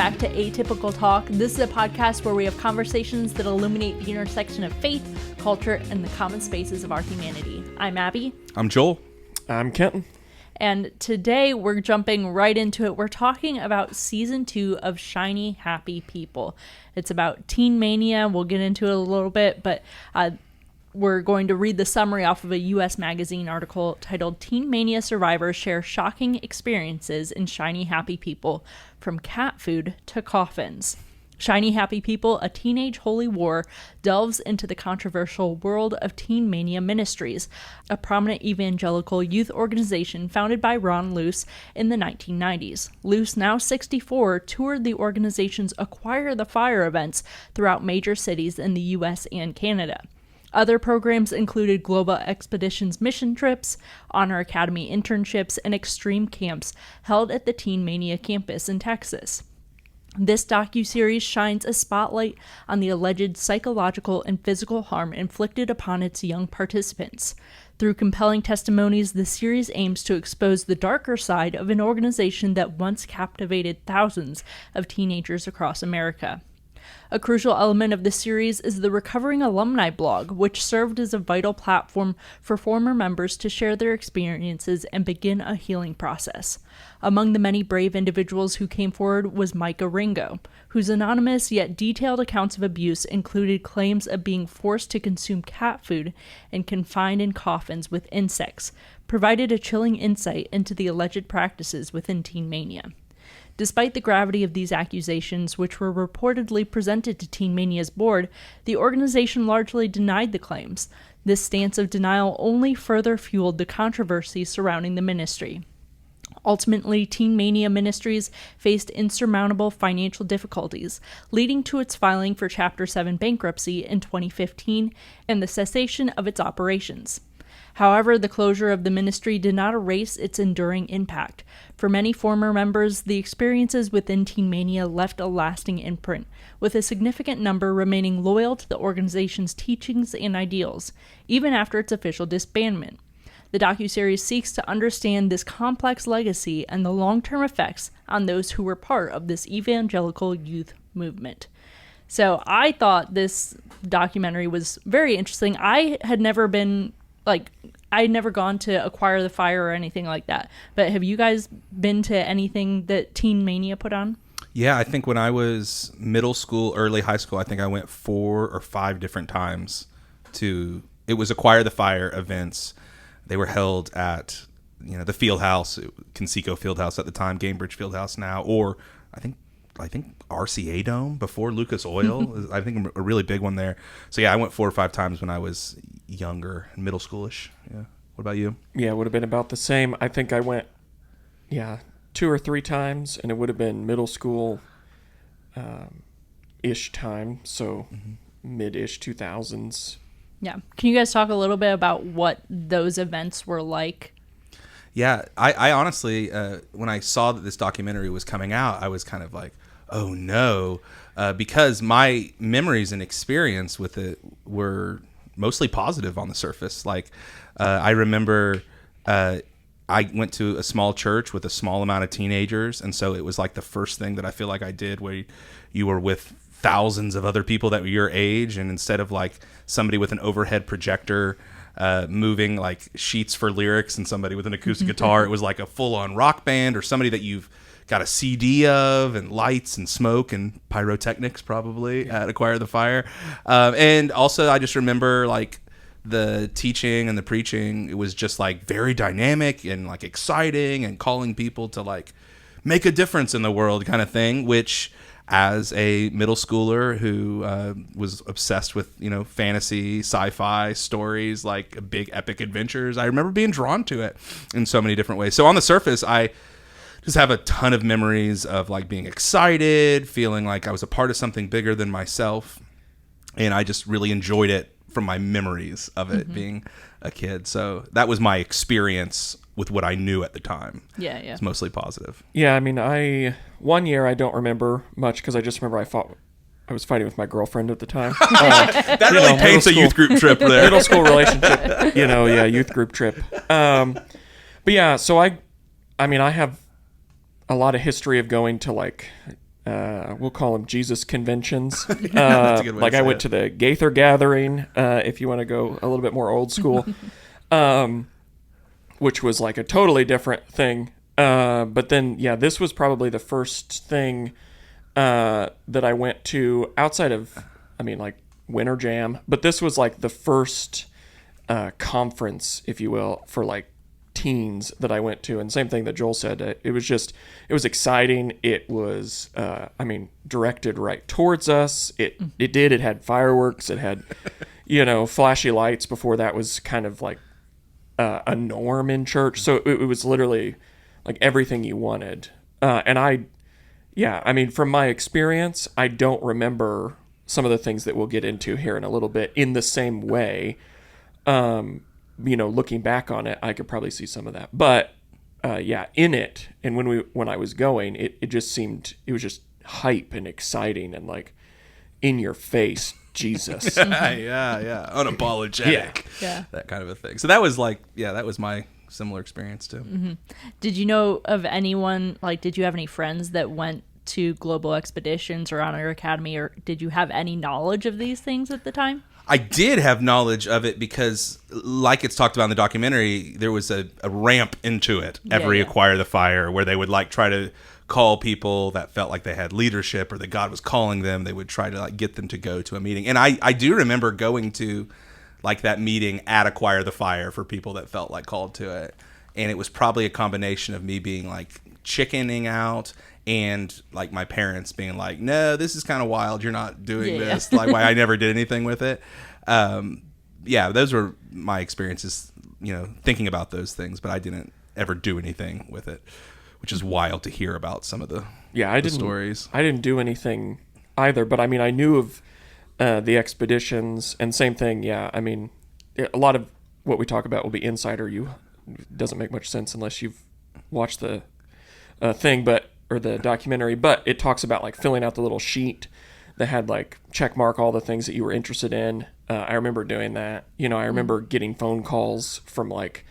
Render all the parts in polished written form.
back to Atypical Talk. This is a podcast where we have conversations that illuminate the intersection of faith, culture, and the common spaces of our humanity. I'm Abby. I'm Joel. I'm Kenton. And today we're jumping right into it. We're talking about season 2 of Shiny Happy People. It's about Teen Mania. We'll get into it a little bit, but we're going to read the summary off of a U.S. Magazine article titled Teen Mania Survivors Share Shocking Experiences in Shiny Happy People, From Cat Food to Coffins. Shiny Happy People, A Teenage Holy War, delves into the controversial world of Teen Mania Ministries, a prominent evangelical youth organization founded by Ron Luce in the 1990s. Luce, now 64, toured the organization's Acquire the Fire events throughout major cities in the U.S. and Canada. Other programs included Global Expeditions mission trips, Honor Academy internships, and extreme camps held at the Teen Mania campus in Texas. This docuseries shines a spotlight on the alleged psychological and physical harm inflicted upon its young participants. Through compelling testimonies, the series aims to expose the darker side of an organization that once captivated thousands of teenagers across America. A crucial element of the series is the Recovering Alumni blog, which served as a vital platform for former members to share their experiences and begin a healing process. Among the many brave individuals who came forward was Micah Ringo, whose anonymous yet detailed accounts of abuse included claims of being forced to consume cat food and confined in coffins with insects, provided a chilling insight into the alleged practices within Teen Mania. Despite the gravity of these accusations, which were reportedly presented to Teen Mania's board, the organization largely denied the claims. This stance of denial only further fueled the controversy surrounding the ministry. Ultimately, Teen Mania Ministries faced insurmountable financial difficulties, leading to its filing for Chapter 7 bankruptcy in 2015 and the cessation of its operations. However, the closure of the ministry did not erase its enduring impact. For many former members, the experiences within Teen Mania left a lasting imprint, with a significant number remaining loyal to the organization's teachings and ideals, even after its official disbandment. The docuseries seeks to understand this complex legacy and the long-term effects on those who were part of this evangelical youth movement. So I thought this documentary was very interesting. I had never gone to Acquire the Fire or anything like that. But have you guys been to anything that Teen Mania put on? Yeah, I think when I was middle school, early high school, I think I went 4 or 5 different times to, it was Acquire the Fire events. They were held at, the field house, Conseco Field House at the time, Gamebridge Field House now, or I think RCA Dome before Lucas Oil. I think a really big one there. So yeah, I went 4 or 5 times when I was younger, middle schoolish. Yeah. What about you? Yeah, it would have been about the same. I think I went, 2 or 3 times, and it would have been middle school ish time, so mid-ish 2000s. Yeah. Can you guys talk a little bit about what those events were like? Yeah, I honestly, when I saw that this documentary was coming out, I was kind of like, oh no, because my memories and experience with it were mostly positive on the surface. Like, I remember I went to a small church with a small amount of teenagers, and so it was like the first thing that I feel like I did where you were with thousands of other people that were your age, and instead of like somebody with an overhead projector moving like sheets for lyrics and somebody with an acoustic guitar, it was like a full-on rock band or somebody that you've got a CD of, and lights and smoke and pyrotechnics probably at Acquire the Fire. And also I just remember like the teaching and the preaching, it was just like very dynamic and like exciting and calling people to like make a difference in the world kind of thing, which as a middle schooler who was obsessed with, fantasy, sci-fi stories, like big epic adventures, I remember being drawn to it in so many different ways. So on the surface, I just have a ton of memories of like being excited, feeling like I was a part of something bigger than myself. And I just really enjoyed it from my memories of it being a kid. So that was my experience with what I knew at the time. Yeah. It's mostly positive. Yeah, I mean, one year I don't remember much because I just remember I was fighting with my girlfriend at the time. That really paints a youth group trip there. Middle school relationship, youth group trip. But yeah, so I have a lot of history of going to like we'll call them Jesus conventions. That's a good way Like to I say went it. to the Gaither Gathering, if you want to go a little bit more old school, which was like a totally different thing. But then, yeah, this was probably the first thing that I went to outside of, I mean, like Winter Jam. But this was like the first conference, if you will, for like teens that I went to. And same thing that Joel said. It was exciting. It was, I mean, directed right towards us. It had fireworks. It had, flashy lights. Before that was kind of like a norm in church. So it was literally like everything you wanted. And I mean, from my experience, I don't remember some of the things that we'll get into here in a little bit in the same way. Looking back on it, I could probably see some of that. But in it, and when I was going, it just seemed, it was just hype and exciting and like in your face, Jesus. yeah, unapologetic. Yeah. That kind of a thing. So that was that was my similar experience too. Mm-hmm. Did you know of anyone, like, did you have any friends that went to Global Expeditions or Honor Academy, or did you have any knowledge of these things at the time? I did have knowledge of it because, like it's talked about in the documentary, there was a ramp into it every Acquire the Fire, where they would like try to call people that felt like they had leadership or that God was calling them. They would try to like get them to go to a meeting. And I do remember going to like that meeting at Acquire the Fire for people that felt like called to it. And it was probably a combination of me being like chickening out and like my parents being like, no, this is kind of wild. You're not doing this. Like, why I never did anything with it. Those were my experiences, thinking about those things, but I didn't ever do anything with it, which is wild to hear about some of the stories. I didn't do anything either, but I mean, I knew of the expeditions, and same thing. Yeah. I mean, a lot of what we talk about will be insider. Doesn't make much sense unless you've watched the thing, or the documentary, but it talks about like filling out the little sheet that had like check mark all the things that you were interested in. I remember doing that. I remember getting phone calls from like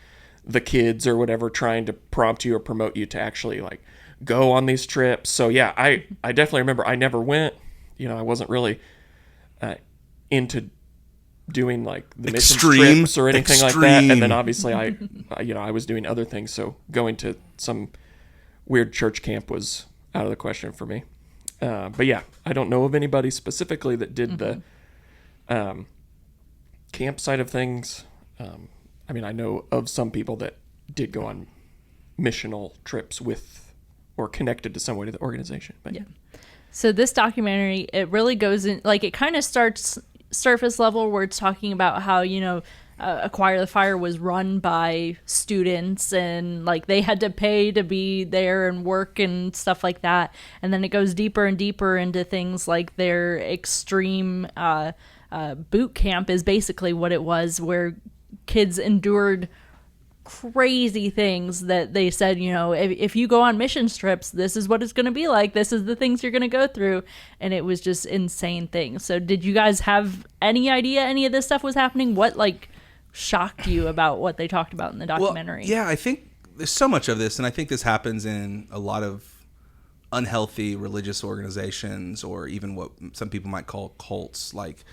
the kids or whatever, trying to prompt you or promote you to actually like go on these trips. So yeah, I definitely remember. I never went. I wasn't really into doing like the mission trips or anything like that. And then obviously I was doing other things. So going to some weird church camp was out of the question for me. But yeah, I don't know of anybody specifically that did the camp side of things. I mean, I know of some people that did go on missional trips with or connected to some way to the organization. But yeah. So this documentary, it really goes in, like, it kind of starts surface level where it's talking about how, Acquire the Fire was run by students and like they had to pay to be there and work and stuff like that. And then it goes deeper and deeper into things like their extreme boot camp is basically what it was, where kids endured crazy things that they said, if you go on mission trips, this is what it's going to be like. This is the things you're going to go through. And it was just insane things. So did you guys have any idea any of this stuff was happening? What like shocked you about what they talked about in the documentary? Well, yeah, I think there's so much of this, and I think this happens in a lot of unhealthy religious organizations, or even what some people might call cults. Like,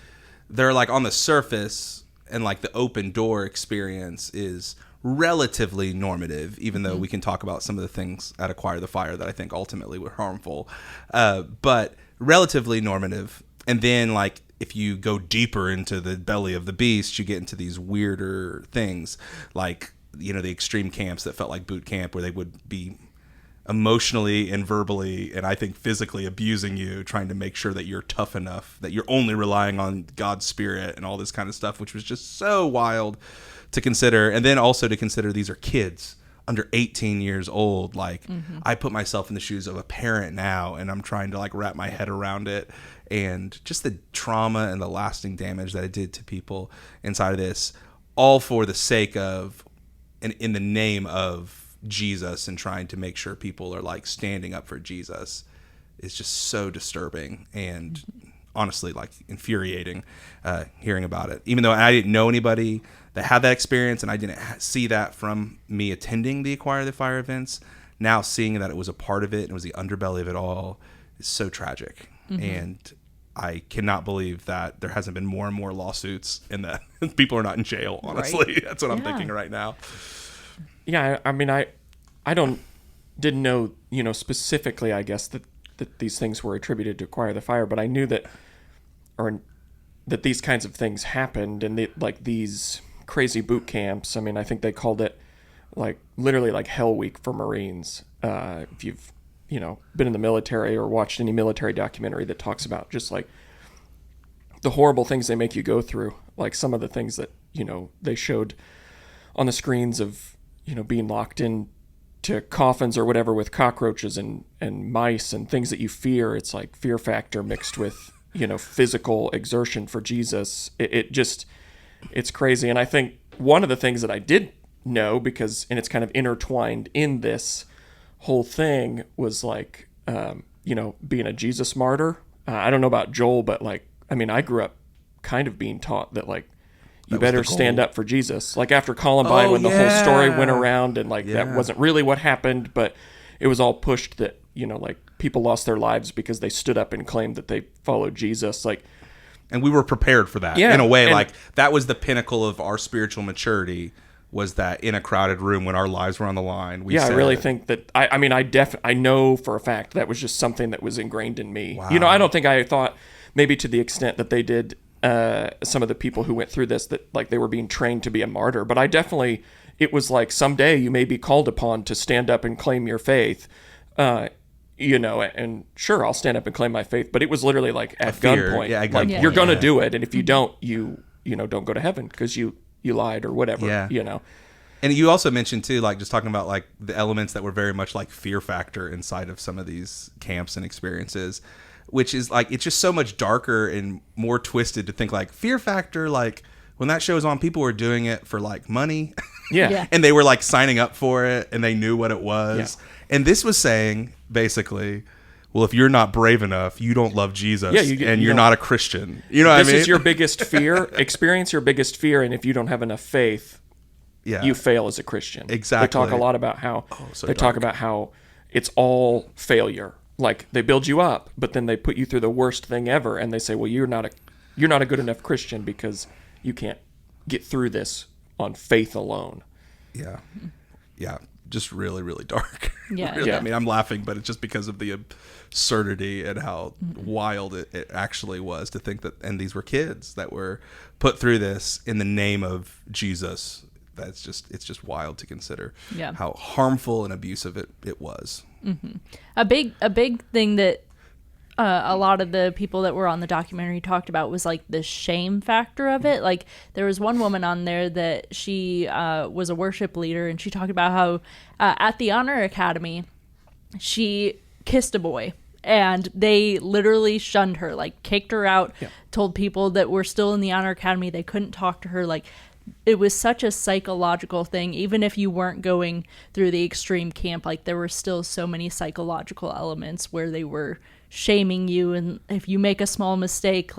they're like on the surface, and like the open door experience is relatively normative, even though we can talk about some of the things at Acquire the Fire that I think ultimately were harmful, but relatively normative. And then like if you go deeper into the belly of the beast, you get into these weirder things, like the extreme camps that felt like boot camp, where they would be emotionally and verbally and I think physically abusing you, trying to make sure that you're tough enough, that you're only relying on God's spirit and all this kind of stuff, which was just so wild to consider. And then also to consider these are kids under 18 years old. Like, I put myself in the shoes of a parent now, and I'm trying to like wrap my head around it, and just the trauma and the lasting damage that it did to people inside of this, all for the sake of, and in the name of Jesus, and trying to make sure people are like standing up for Jesus, is just so disturbing and honestly like infuriating hearing about it. Even though I didn't know anybody that had that experience, and I didn't see that from me attending the Acquire the Fire events, now seeing that it was a part of it and it was the underbelly of it all is so tragic. And I cannot believe that there hasn't been more and more lawsuits and that people are not in jail, honestly. Right. That's what I'm thinking right now. Yeah, I mean, I didn't know, specifically, I guess, that these things were attributed to Acquire the Fire, but I knew that these kinds of things happened, and like these crazy boot camps. I mean, I think they called it like literally like Hell Week for Marines. If you've been in the military or watched any military documentary that talks about just like the horrible things they make you go through, like some of the things that they showed on the screens of being locked in to coffins or whatever with cockroaches and mice and things that you fear. It's like fear factor mixed with physical exertion for Jesus. It's crazy. And I think one of the things that I did know, and it's kind of intertwined in this whole thing, was like being a Jesus martyr. I don't know about Joel, but I grew up kind of being taught that you better stand up for Jesus. Like after Columbine, when the whole story went around and that wasn't really what happened, but it was all pushed that, people lost their lives because they stood up and claimed that they followed Jesus. And we were prepared for that in a way. That was the pinnacle of our spiritual maturity, was that in a crowded room when our lives were on the line. I really think that, I know for a fact that was just something that was ingrained in me. Wow. I don't think I thought maybe to the extent that they did some of the people who went through this, that they were being trained to be a martyr, but it was like someday you may be called upon to stand up and claim your faith, and sure, I'll stand up and claim my faith, but it was literally at gunpoint. You're going to do it, and if you don't, you don't go to heaven because you lied or whatever. And you also mentioned too, just talking about the elements that were very much fear factor inside of some of these camps and experiences, which is it's just so much darker and more twisted to think fear factor. When that show's on, people were doing it for money. Yeah. And they were signing up for it, and they knew what it was. Yeah. And this was saying basically, well, if you're not brave enough, you don't love Jesus, and you're not a Christian. You know what I mean? This is your biggest fear. Experience your biggest fear, and if you don't have enough faith, you fail as a Christian. Exactly. They talk a lot about how talk about how it's all failure. They build you up, but then they put you through the worst thing ever, and they say, well, you're not a good enough Christian because you can't get through this on faith alone. Yeah. Yeah. Just really, really dark. Yeah. Really, I mean, I'm laughing, but it's just because of the absurdity and how wild it actually was to think that, and these were kids that were put through this in the name of Jesus. It's just wild to consider how harmful and abusive it was. Mm-hmm. A big thing that a lot of the people that were on the documentary talked about was the shame factor of it. There was one woman on there that she was a worship leader, and she talked about how at the Honor Academy she kissed a boy, and they literally shunned her, kicked her out, told people that were still in the Honor Academy they couldn't talk to her. It was such a psychological thing. Even if you weren't going through the extreme camp, there were still so many psychological elements where they were shaming you, and if you make a small mistake,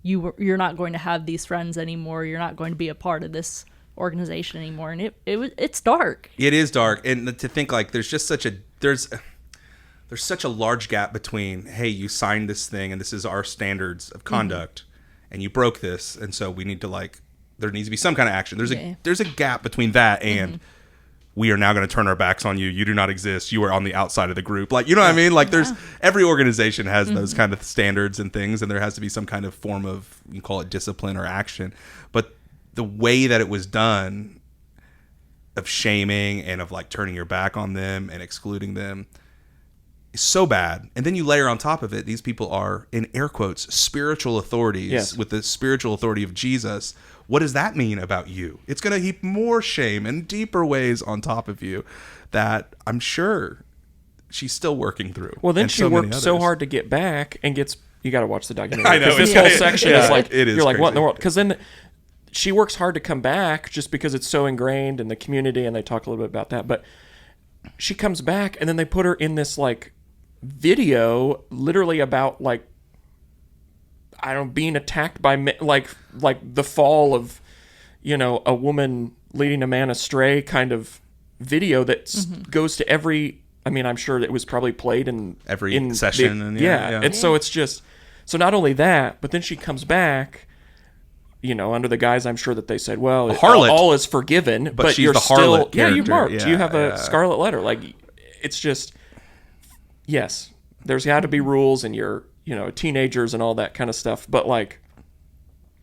you're not going to have these friends anymore, you're not going to be a part of this organization anymore. And it's dark. It is dark. And to think there's just there's such a large gap between, hey, you signed this thing and this is our standards of conduct, and you broke this, and so we need to there needs to be some kind of action. There's a gap between that and we are now going to turn our backs on you. You do not exist. You are on the outside of the group. What I mean? There's every organization has those kind of standards and things, and there has to be some kind of form of, you can call it discipline or action. But the way that it was done, of shaming and of turning your back on them and excluding them, is so bad. And then you layer on top of it, these people are, in air quotes, spiritual authorities with the spiritual authority of Jesus. What does that mean about you? It's going to heap more shame in deeper ways on top of you that I'm sure she's still working through. Well, then she worked so hard to get back and you got to watch the documentary. I know. This whole section is it is you're crazy. What in the world? Because then she works hard to come back just because it's so ingrained in the community, and they talk a little bit about that. But she comes back, and then they put her in this video literally about being attacked by the fall of, a woman leading a man astray kind of video that goes to every I mean, I'm sure it was probably played in every session. And so it's just, so not only that, but then she comes back, under the guise, I'm sure that they said, well, all is forgiven, but she's you're the still, harlot you're marked. character. You have a scarlet letter. Like, it's just, yes, there's got to be rules, and you're, teenagers and all that kind of stuff. But like,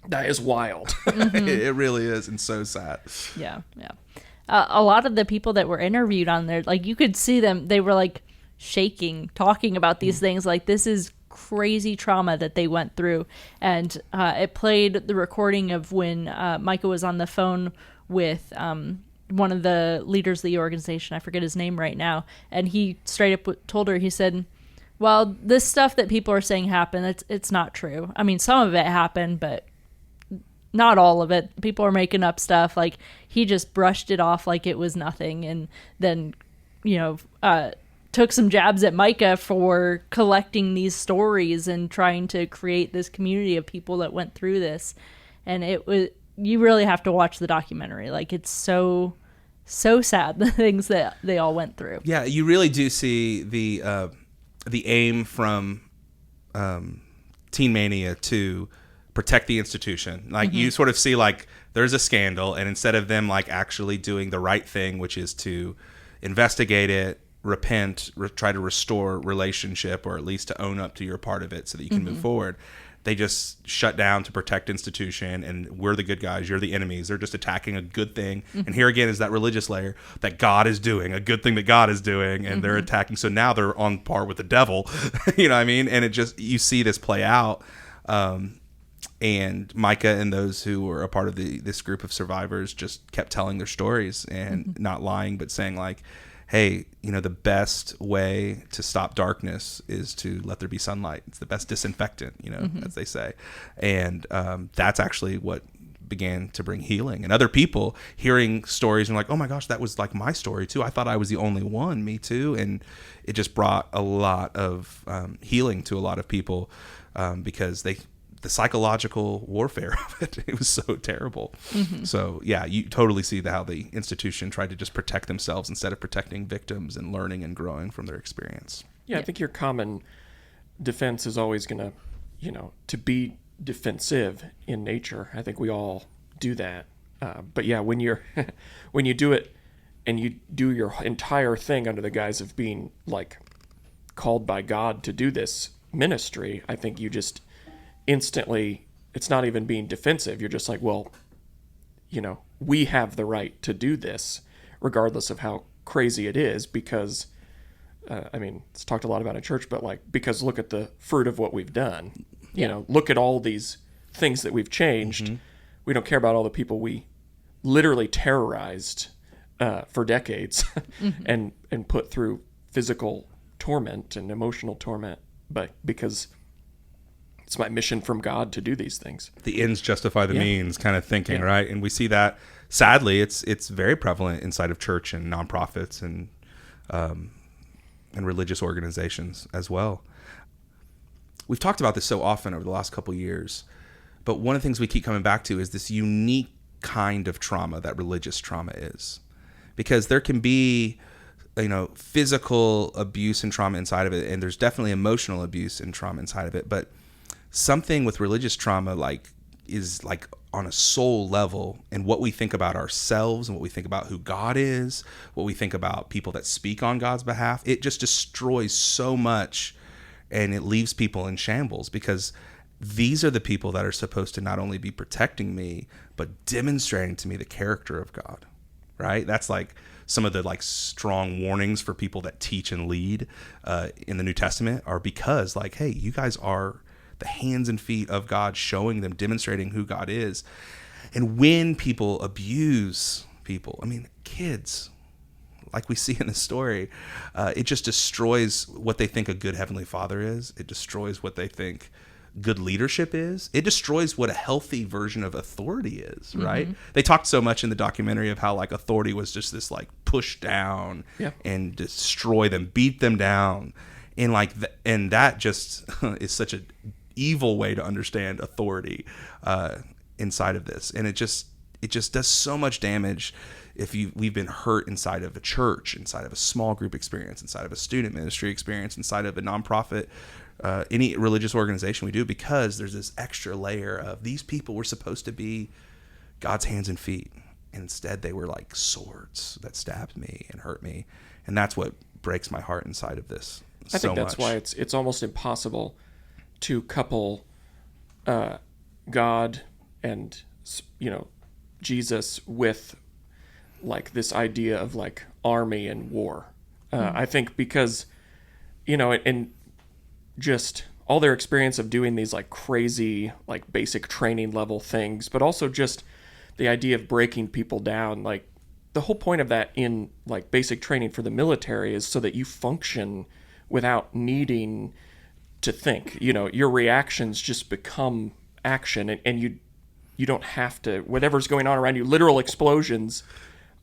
that is wild. Mm-hmm. It really is, and so sad. Yeah. A lot of the people that were interviewed on there, like, you could see them, they were like shaking, talking about these things. Like, this is crazy trauma that they went through. And it played the recording of when Micah was on the phone with one of the leaders of the organization. I forget his name right now. And he straight up told her, he said, well, this stuff that people are saying happened, it's not true. I mean, some of it happened, but not all of it. People are making up stuff. Like, he just brushed it off like it was nothing. And then, took some jabs at Micah for collecting these stories and trying to create this community of people that went through this. And you really have to watch the documentary. Like, it's so sad, the things that they all went through. Yeah, you really do see the aim from Teen Mania to protect the institution. Like, you sort of see, like, there's a scandal, and instead of them like actually doing the right thing, which is to investigate it, repent, try to restore relationship, or at least to own up to your part of it so that you can move forward, they just shut down to protect institution, and we're the good guys, you're the enemies. They're just attacking a good thing. And here again is that religious layer that God is doing, a good thing that God is doing, and they're attacking. So now they're on par with the devil. You know what I mean? And it just, you see this play out. And Micah and those who were a part of this group of survivors just kept telling their stories and not lying, but saying like, hey, the best way to stop darkness is to let there be sunlight. It's the best disinfectant, as they say. And that's actually what began to bring healing. And other people hearing stories and like, oh my gosh, that was like my story too. I thought I was the only one, me too. And it just brought a lot of healing to a lot of people because the psychological warfare of it was so terrible. So yeah, you totally see how the institution tried to just protect themselves instead of protecting victims and learning and growing from their experience. Yeah, I think your common defense is always going to, to be defensive in nature. I think we all do that. But yeah, when you do it and you do your entire thing under the guise of being like called by God to do this ministry, I think you just instantly, it's not even being defensive. You're just like, well, we have the right to do this regardless of how crazy it is, because it's talked a lot about in church, but like, because look at the fruit of what we've done. Look at all these things that we've changed. We don't care about all the people we literally terrorized for decades and put through physical torment and emotional torment, but because it's my mission from God to do these things. The ends justify the means kind of thinking, right? And we see that, sadly, it's very prevalent inside of church and nonprofits and religious organizations as well. We've talked about this so often over the last couple of years, but one of the things we keep coming back to is this unique kind of trauma that religious trauma is. Because there can be physical abuse and trauma inside of it, and there's definitely emotional abuse and trauma inside of it, but something with religious trauma is on a soul level, and what we think about ourselves and what we think about who God is, what we think about people that speak on God's behalf, it just destroys so much, and it leaves people in shambles, because these are the people that are supposed to not only be protecting me, but demonstrating to me the character of God, right? That's like some of the strong warnings for people that teach and lead in the New Testament are because hey, you guys are the hands and feet of God, showing them, demonstrating who God is. And when people abuse people, kids, like we see in the story, it just destroys what they think a good Heavenly Father is. It destroys what they think good leadership is. It destroys what a healthy version of authority is, right? They talked so much in the documentary of how authority was just this push down and destroy them, beat them down. And and that just is such a evil way to understand authority inside of this, and it just does so much damage we've been hurt inside of a church, inside of a small group experience, inside of a student ministry experience, inside of a nonprofit, any religious organization we do, because there's this extra layer of these people were supposed to be God's hands and feet. And instead they were like swords that stabbed me and hurt me. And that's what breaks my heart inside of this. I think that's why it's almost impossible to couple God and, Jesus with like this idea of like army and war. I think because, and just all their experience of doing these like crazy, like basic training level things, but also just the idea of breaking people down. Like the whole point of that in like basic training for the military is so that you function without needing to think. Your reactions just become action, and you don't have to, whatever's going on around you, literal explosions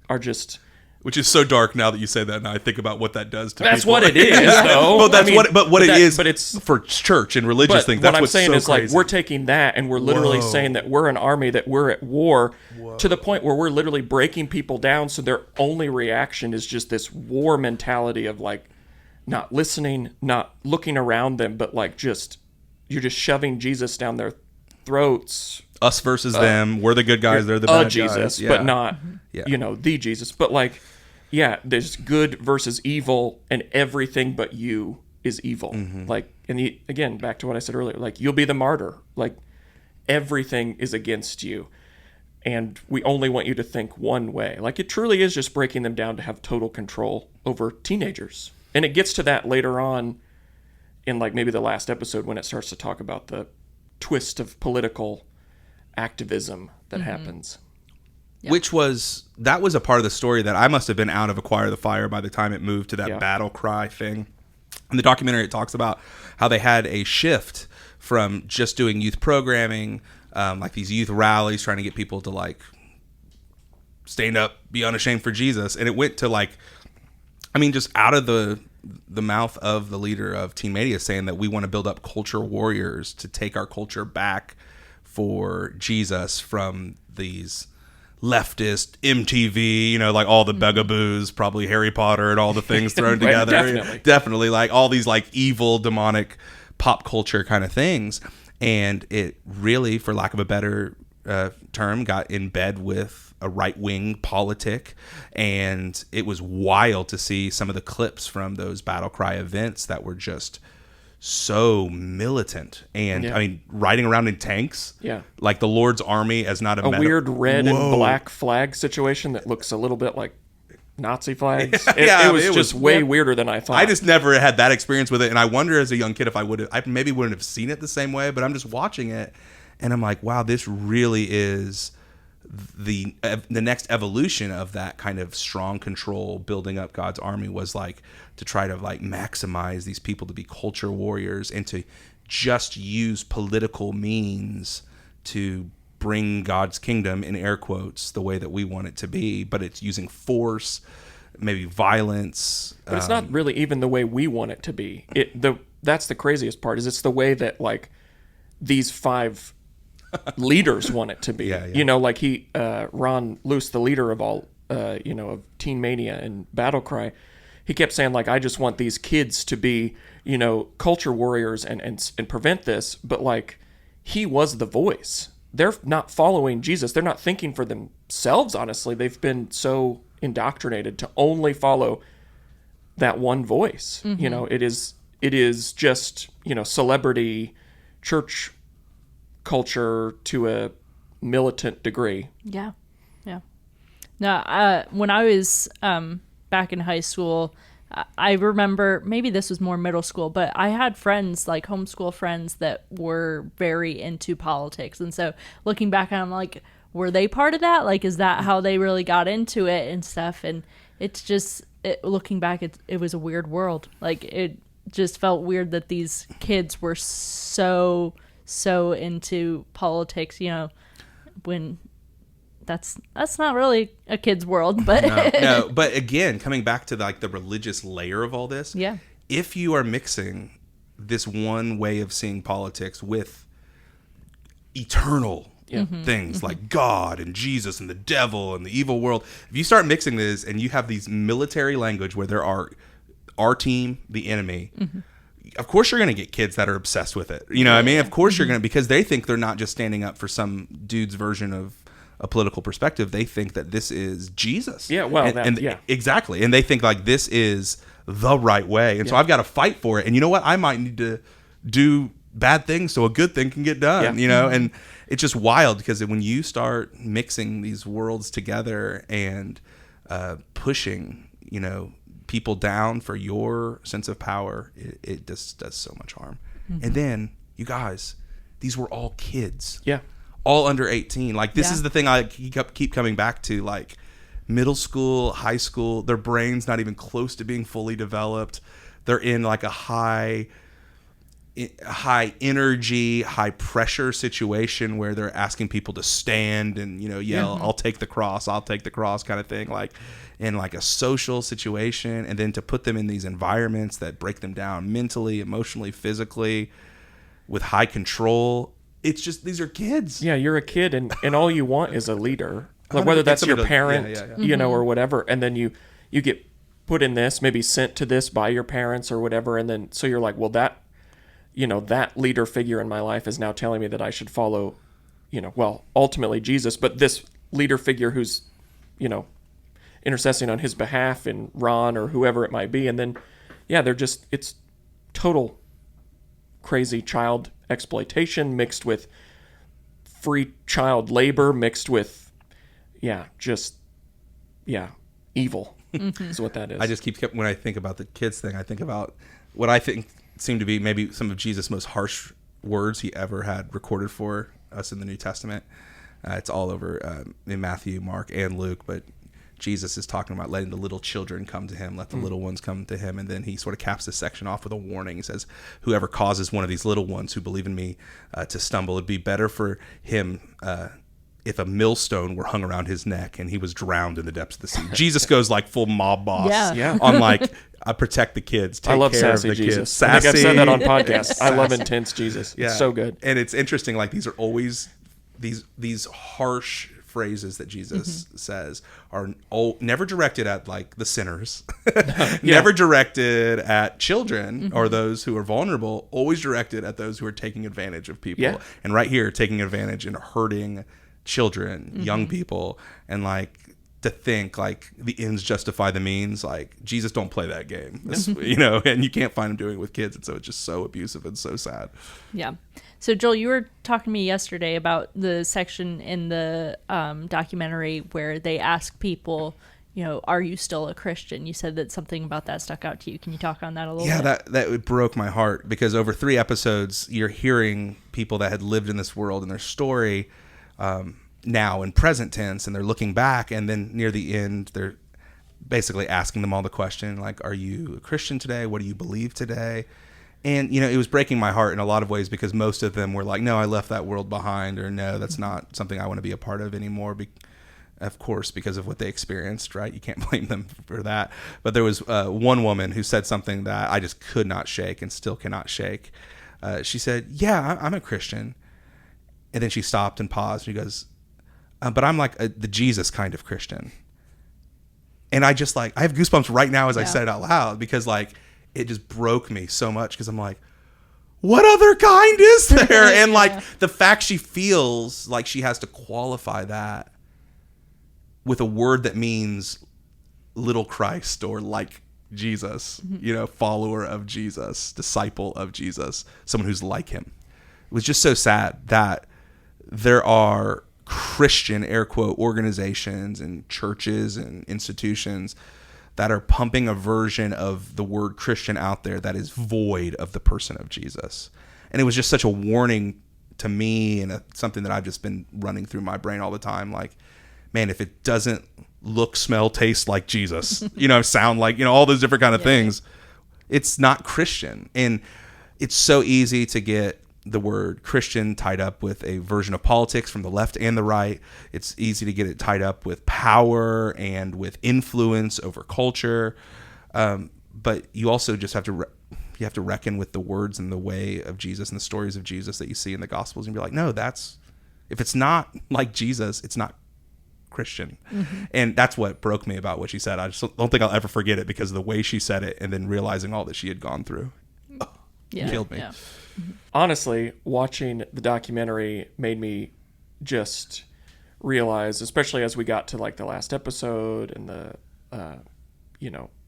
are just... Which is so dark now that you say that, and I think about what that does to that's people. That's what it is, though. Well, but it's for church and religious things. That's what I'm saying is crazy. like we're taking that and we're literally saying that we're an army, that we're at war, to the point where we're literally breaking people down, so their only reaction is just this war mentality of like not listening, not looking around them, but like you're just shoving Jesus down their throats. Us versus them. We're the good guys. They're the bad Jesus, guys. but not, the Jesus. But like, there's good versus evil, and everything but you is evil. Like, and again, back to what I said earlier, like you'll be the martyr. Like everything is against you, and we only want you to think one way. Like it truly is just breaking them down to have total control over teenagers. And it gets to that later on in like maybe the last episode when it starts to talk about the twist of political activism that happens. Yep. That was a part of the story that I must have been out of Acquire the Fire by the time it moved to that battle cry thing. In the documentary, it talks about how they had a shift from just doing youth programming, like these youth rallies, trying to get people to like stand up, be unashamed for Jesus. And it went to like, just out of the mouth of the leader of Teen Mania saying that we want to build up culture warriors to take our culture back for Jesus from these leftist MTV, like all the bugaboos, probably Harry Potter and all the things thrown together. Definitely like all these like evil, demonic pop culture kind of things. And it really, for lack of a better term, got in bed with a right-wing politic. And it was wild to see some of the clips from those battle cry events that were just so militant and riding around in tanks, like the Lord's army as not a weird red and black flag situation that looks a little bit like Nazi flags. It was just way weirder than I thought. I just never had that experience with it, and I wonder as a young kid if I maybe wouldn't have seen it the same way. But I'm just watching it, and I'm like, wow, this really is the next evolution of that kind of strong control, building up God's army, was like to try to like maximize these people to be culture warriors and to just use political means to bring God's kingdom, in air quotes, the way that we want it to be. But it's using force, maybe violence. But it's not really even the way we want it to be. That's the craziest part, is it's the way that like these 5 leaders want it to be. Like Ron Luce, the leader of all, of Teen Mania and Battle Cry, he kept saying like, I just want these kids to be, culture warriors and prevent this. But like, he was the voice. They're not following Jesus. They're not thinking for themselves, honestly. They've been so indoctrinated to only follow that one voice. It is just, celebrity church culture to a militant degree. Yeah. No, when I was back in high school, I remember, maybe this was more middle school, but I had friends, like homeschool friends, that were very into politics. And so looking back, I'm like, were they part of that? Like, is that how they really got into it and stuff? And it's just, looking back, it was a weird world. Like, it just felt weird that these kids were so into politics, when that's not really a kid's world. But no. But again, coming back to like the religious layer of all this, if you are mixing this one way of seeing politics with eternal things like God and Jesus and the devil and the evil world. If you start mixing this and you have these military language where there are our team, the enemy, of course you're going to get kids that are obsessed with it. You know what I mean? Of course you're going to, because they think they're not just standing up for some dude's version of a political perspective. They think that this is Jesus. Yeah, well, exactly. And they think like this is the right way. And so I've got to fight for it. And you know what? I might need to do bad things so a good thing can get done, you know? And it's just wild because when you start mixing these worlds together and pushing, you know, people down for your sense of power, it just does so much harm. And then, you guys, these were all kids. Yeah. All under 18. Like, this is the thing I keep coming back to. Like, middle school, high school, their brain's not even close to being fully developed. They're in like a high energy, high pressure situation where they're asking people to stand and, you know, yell, I'll take the cross kind of thing, like in like a social situation. And then to put them in these environments that break them down mentally, emotionally, physically, with high control. It's just, these are kids. Yeah, you're a kid and all you want is a leader. Like whether that's your parent, you know, or whatever. And then you get put in this, maybe sent to this by your parents or whatever. And then, so you're like, well, that, you know, that leader figure in my life is now telling me that I should follow, you know, well, ultimately Jesus, but this leader figure who's, you know, intercessing on his behalf in Ron or whoever it might be. And then, they're just, it's total crazy child exploitation mixed with free child labor mixed with, evil is what that is. I just when I think about the kids thing, I think about what I think seem to be maybe some of Jesus' most harsh words he ever had recorded for us in the New Testament. It's all over in Matthew, Mark, and Luke, but Jesus is talking about letting the little children come to him, let the little ones come to him, and then he sort of caps this section off with a warning. He says, whoever causes one of these little ones who believe in me to stumble, it'd be better for him if a millstone were hung around his neck and he was drowned in the depths of the sea. Jesus goes like full mob boss on like, protect the kids, take I love care sassy of the Jesus. kids. Sassy. I think I've said that on podcasts. I love intense Jesus. It's so good. And it's interesting, like these are always these harsh phrases that Jesus says are never directed at like the sinners, never directed at children or those who are vulnerable, always directed at those who are taking advantage of people. And right here, taking advantage and hurting children, young people, and like to think like the ends justify the means. Like Jesus don't play that game, you know, and you can't find him doing it with kids. And so it's just so abusive and so sad. Yeah. So Joel, you were talking to me yesterday about the section in the documentary where they ask people, you know, are you still a Christian? You said that something about that stuck out to you. Can you talk on that a little bit? Yeah, that broke my heart because over 3 episodes, you're hearing people that had lived in this world and their story now in present tense, and they're looking back, and then near the end, they're basically asking them all the question, like, are you a Christian today? What do you believe today? And, you know, it was breaking my heart in a lot of ways because most of them were like, no, I left that world behind, or no, that's not something I want to be a part of anymore. Of course, because of what they experienced, right? You can't blame them for that. But there was one woman who said something that I just could not shake and still cannot shake. She said, yeah, I'm a Christian. And then she stopped and paused. She goes, but I'm like the Jesus kind of Christian. And I just like, I have goosebumps right now as I said it out loud because like, it just broke me so much because I'm like, what other kind is there? And like the fact she feels like she has to qualify that with a word that means little Christ or like Jesus, you know, follower of Jesus, disciple of Jesus, someone who's like him. It was just so sad that there are Christian, air quote, organizations and churches and institutions that are pumping a version of the word Christian out there that is void of the person of Jesus. And it was just such a warning to me and something that I've just been running through my brain all the time. Like, man, if it doesn't look, smell, taste like Jesus, you know, sound like, you know, all those different kind of things, it's not Christian. And it's so easy to get the word Christian tied up with a version of politics from the left and the right. It's easy to get it tied up with power and with influence over culture. But you also just have to you have to reckon with the words and the way of Jesus and the stories of Jesus that you see in the Gospels and be like, no, that's If it's not like Jesus, it's not Christian. And that's what broke me about what she said. I just don't think I'll ever forget it, because of the way she said it, and then realizing all that she had gone through. Killed me. Yeah. Honestly, watching the documentary made me just realize, especially as we got to like the last episode and the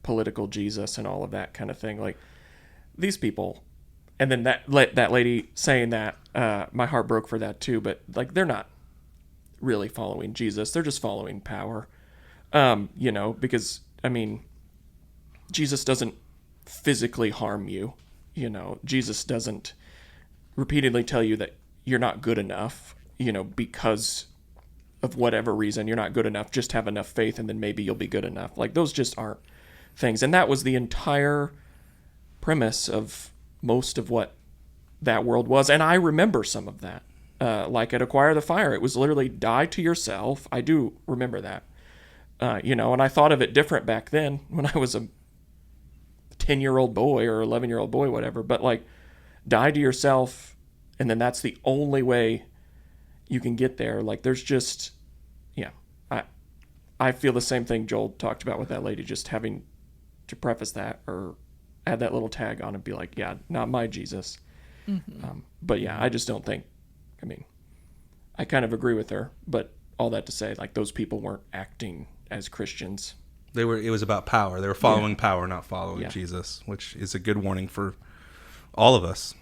political Jesus and all of that kind of thing, like these people, and then that lady saying that, my heart broke for that too. But like, they're not really following Jesus, they're just following power. Because I mean, Jesus doesn't physically harm you. Jesus doesn't repeatedly tell you that you're not good enough, because of whatever reason you're not good enough. Just have enough faith and then maybe you'll be good enough. Like, those just aren't things. And that was the entire premise of most of what that world was. And I remember some of that. Like at Acquire the Fire, it was literally die to yourself. I do remember that. And I thought of it different back then when I was a 10-year-old boy or 11-year-old boy, whatever. But like, die to yourself, and then that's the only way you can get there. Like, there's just, I feel the same thing Joel talked about with that lady, just having to preface that or add that little tag on and be like, yeah, not my Jesus. But yeah, I just don't think, I kind of agree with her, but all that to say, like, those people weren't acting as Christians. It was about power. They were following power, not following Jesus, which is a good warning for all of us,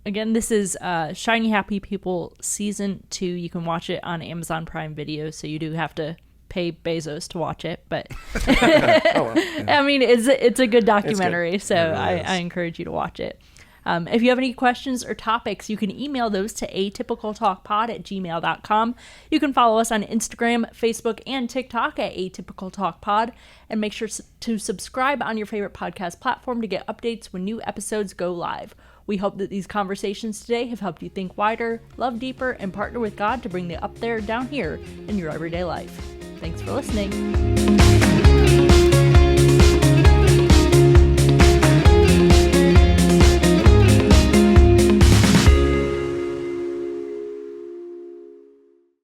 Again, this is Shiny Happy People Season 2. You can watch it on Amazon Prime Video, so you do have to pay Bezos to watch it. But it's a good documentary, so really I encourage you to watch it. If you have any questions or topics, you can email those to atypicaltalkpod@gmail.com. You can follow us on Instagram, Facebook, and TikTok at atypicaltalkpod. And make sure to subscribe on your favorite podcast platform to get updates when new episodes go live. We hope that these conversations today have helped you think wider, love deeper, and partner with God to bring the up there down here in your everyday life. Thanks for listening.